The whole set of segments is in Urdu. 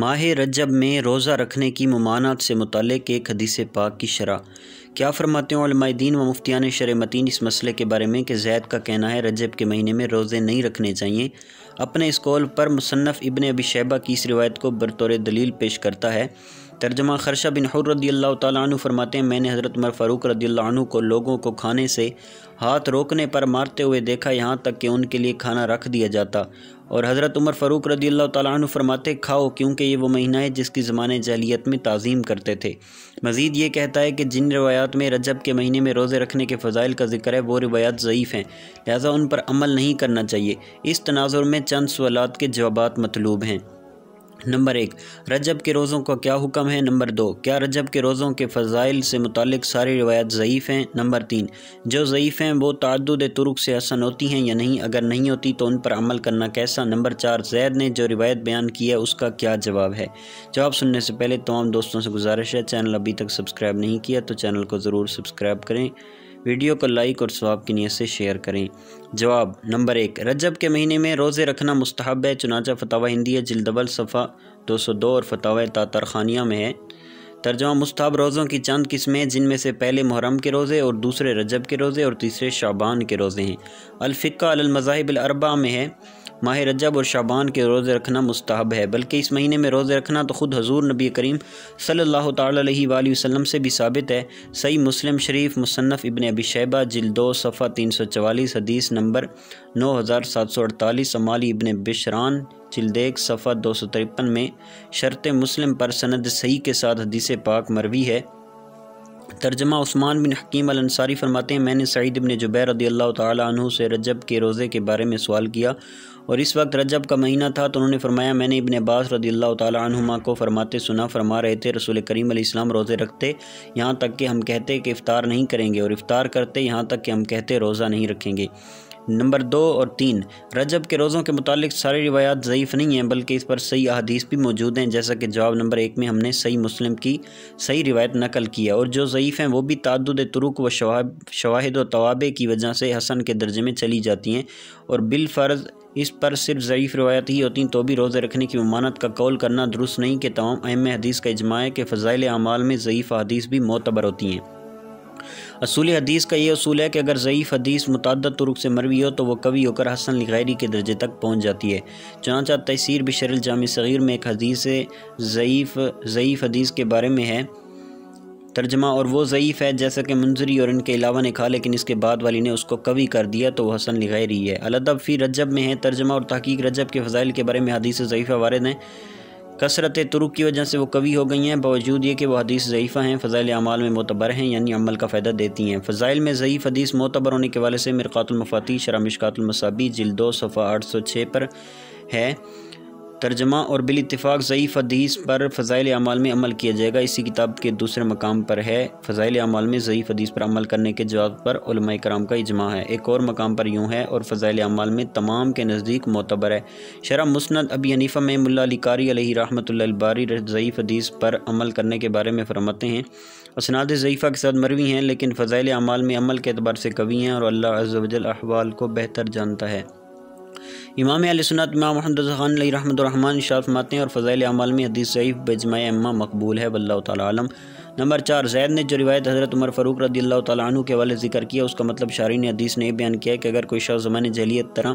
ماہ رجب میں روزہ رکھنے کی ممانعت سے متعلق ایک حدیث پاک کی شرح۔ کیا فرماتے ہیں علماء دین و مفتیان شرع متین اس مسئلے کے بارے میں کہ زید کا کہنا ہے رجب کے مہینے میں روزے نہیں رکھنے چاہیے؟ اپنے اس قول پر مصنف ابن ابی شیبہ کی اس روایت کو بطور دلیل پیش کرتا ہے۔ ترجمہ خرشہ بن حر رضی اللہ تعالیٰ عنہ فرماتے ہیں، میں نے حضرت عمر فاروق رضی اللہ عنہ کو لوگوں کو کھانے سے ہاتھ روکنے پر مارتے ہوئے دیکھا، یہاں تک کہ ان کے لیے کھانا رکھ دیا جاتا، اور حضرت عمر فاروق رضی اللہ تعالیٰ عنہ فرماتے کھاؤ، کیونکہ یہ وہ مہینہ ہے جس کی زمانے جاہلیت میں تعظیم کرتے تھے۔ مزید یہ کہتا ہے کہ جن روایات میں رجب کے مہینے میں روزے رکھنے کے فضائل کا ذکر ہے وہ روایات ضعیف ہیں، لہذا ان پر عمل نہیں کرنا چاہیے۔ اس تناظر میں چند سوالات کے جوابات مطلوب ہیں۔ نمبر 1، رجب کے روزوں کا کیا حکم ہے؟ نمبر 2، کیا رجب کے روزوں کے فضائل سے متعلق ساری روایات ضعیف ہیں؟ نمبر 3، جو ضعیف ہیں وہ تعدد طرق سے حسن ہوتی ہیں یا نہیں؟ اگر نہیں ہوتی تو ان پر عمل کرنا کیسا؟ نمبر 4، زید نے جو روایت بیان کی ہے اس کا کیا جواب ہے؟ جواب سننے سے پہلے تمام دوستوں سے گزارش ہے، چینل ابھی تک سبسکرائب نہیں کیا تو چینل کو ضرور سبسکرائب کریں، ویڈیو کو لائک اور ثواب کی نیت سے شیئر کریں۔ جواب نمبر 1، رجب کے مہینے میں روزے رکھنا مستحب ہے، چنانچہ فتاوی ہندیہ جلد اول صفحہ 202 اور فتاوی تاترخانیہ میں ہے۔ ترجمہ، مستحب روزوں کی چند قسمیں، جن میں سے پہلے محرم کے روزے اور دوسرے رجب کے روزے اور تیسرے شعبان کے روزے ہیں۔ الفقہ علی المذاہب الاربعہ میں ہے، ماہ رجب اور شعبان کے روزے رکھنا مستحب ہے، بلکہ اس مہینے میں روزے رکھنا تو خود حضور نبی کریم صلی اللہ تعالی علیہ وآلہ وسلم سے بھی ثابت ہے۔ صحیح مسلم شریف، مصنف ابن ابی شیبہ جلد 2 صفحہ 344، حدیث نمبر 9748، امالی ابن بشران جلد 1 صفحہ 253 میں شرط مسلم پر سند صحیح کے ساتھ حدیث پاک مروی ہے۔ ترجمہ، عثمان بن حکیم الانصاری فرماتے ہیں، میں نے سعید بن جبیر رضی اللہ تعالی عنہ سے رجب کے روزے کے بارے میں سوال کیا، اور اس وقت رجب کا مہینہ تھا، تو انہوں نے فرمایا میں نے ابن عباس رضی اللہ تعالی عنہما کو فرماتے سنا، فرما رہے تھے رسول کریم علیہ السلام روزے رکھتے یہاں تک کہ ہم کہتے کہ افطار نہیں کریں گے، اور افطار کرتے یہاں تک کہ ہم کہتے روزہ نہیں رکھیں گے۔ نمبر 2 اور 3، رجب کے روزوں کے متعلق ساری روایات ضعیف نہیں ہیں، بلکہ اس پر صحیح احادیث بھی موجود ہیں، جیسا کہ جواب نمبر 1 میں ہم نے صحیح مسلم کی صحیح روایت نقل کیا، اور جو ضعیف ہیں وہ بھی تعدد طرق و شواہد و توابع کی وجہ سے حسن کے درجے میں چلی جاتی ہیں، اور بالفرض اس پر صرف ضعیف روایت ہی ہوتی تو بھی روزے رکھنے کی ممانعت کا قول کرنا درست نہیں، کہ تمام ائمہ حدیث کا اجماع ہے کہ فضائل اعمال میں ضعیف حدیث بھی معتبر ہوتی ہیں۔ اصول حدیث کا یہ اصول ہے کہ اگر ضعیف حدیث متعدد طرق سے مروی ہو تو وہ قوی ہو کر حسن لغیری کے درجے تک پہنچ جاتی ہے۔ چنانچہ تیسیر بشرح الجامع صغیر میں ایک حدیث ضعیف حدیث کے بارے میں ہے۔ ترجمہ، اور وہ ضعیف ہے جیسا کہ منذری اور ان کے علاوہ نے کہا، لیکن اس کے بعد والی نے اس کو قوی کر دیا تو وہ حسن لغیری ہے۔ الادب فی رجب میں ہے۔ ترجمہ اور تحقیق، رجب کے فضائل کے بارے میں حدیث ضعیفہ وارد ہیں، کثرت طرق کی وجہ سے وہ قوی ہو گئی ہیں، باوجود یہ کہ وہ حدیث ضعیفہ ہیں، فضائل اعمال میں معتبر ہیں، یعنی عمل کا فائدہ دیتی ہیں۔ فضائل میں ضعیف حدیث معتبر ہونے کے حوالے سے مرقات المفاتیح شرح مشکات المصابیح جلد 2 صفحہ 806 پر ہے۔ ترجمہ، اور بالاتفاق ضعیف حدیث پر فضائل اعمال میں عمل کیا جائے گا، اسی کتاب کے دوسرے مقام پر ہے، فضائل اعمال میں ضعیف حدیث پر عمل کرنے کے جواز پر علماء کرام کا اجماع ہے۔ ایک اور مقام پر یوں ہے، اور فضائل اعمال میں تمام کے نزدیک معتبر ہے۔ شرح مسند ابی حنیفہ میں ملا علی قاری علیہ رحمۃ اللہ الباری ضعیف حدیث پر عمل کرنے کے بارے میں فرماتے ہیں، اسناد ضعیفہ کے ساتھ مروی ہیں، لیکن فضائل اعمال میں عمل کے اعتبار سے قوی ہیں، اور اللہ عز و جل احوال کو بہتر جانتا ہے۔ امام اہل سنت امام محمد رضا خان علیہ رحمۃ الرحمن ارشاد فرماتے ہیں، اور فضائل اعمال میں حدیث ضعیف باجماع ائمہ مقبول ہے، واللہ تعالی عالم۔ نمبر 4، زید نے جو روایت حضرت عمر فاروق رضی اللہ تعالی عنہ کے حوالے ذکر کیا، اس کا مطلب شارحین حدیث نے یہ بیان کیا ہے کہ اگر کوئی شخص زمانے جاہلیت طرح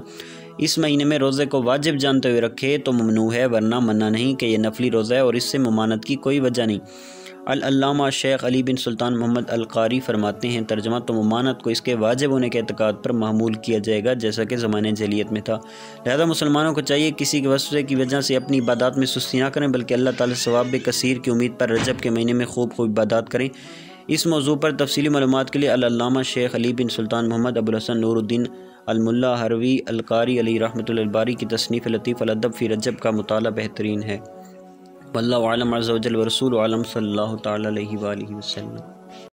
اس مہینے میں روزے کو واجب جانتے ہوئے رکھے تو ممنوع ہے، ورنہ منع نہیں کہ یہ نفلی روزہ ہے، اور اس سے ممانعت کی کوئی وجہ نہیں۔ العلامہ شیخ علی بن سلطان محمد القاری فرماتے ہیں، ترجمہ، تو ممانعت کو اس کے واجب ہونے کے اعتقاد پر محمول کیا جائے گا، جیسا کہ زمانے جاہلیت میں تھا۔ لہذا مسلمانوں کو چاہیے کسی کے وسوسے کی وجہ سے اپنی عبادات میں سستی نہ کریں، بلکہ اللہ تعالی ثواب کثیر کی امید پر رجب کے مہینے میں خوب عبادات کریں۔ اس موضوع پر تفصیلی معلومات کے لیے العلامہ شیخ علی بن سلطان محمد ابو الحسن نور الدین الملا ہروی القاری علیہ رحمۃ اللہ الباری کی تصنیف لطیف الادب فی رجب کا مطالعہ بہترین ہے۔ واللہ اعلم عز و جل ورسولہ اعلم، صلی اللہ تعالی علیہ وآلہ وسلم۔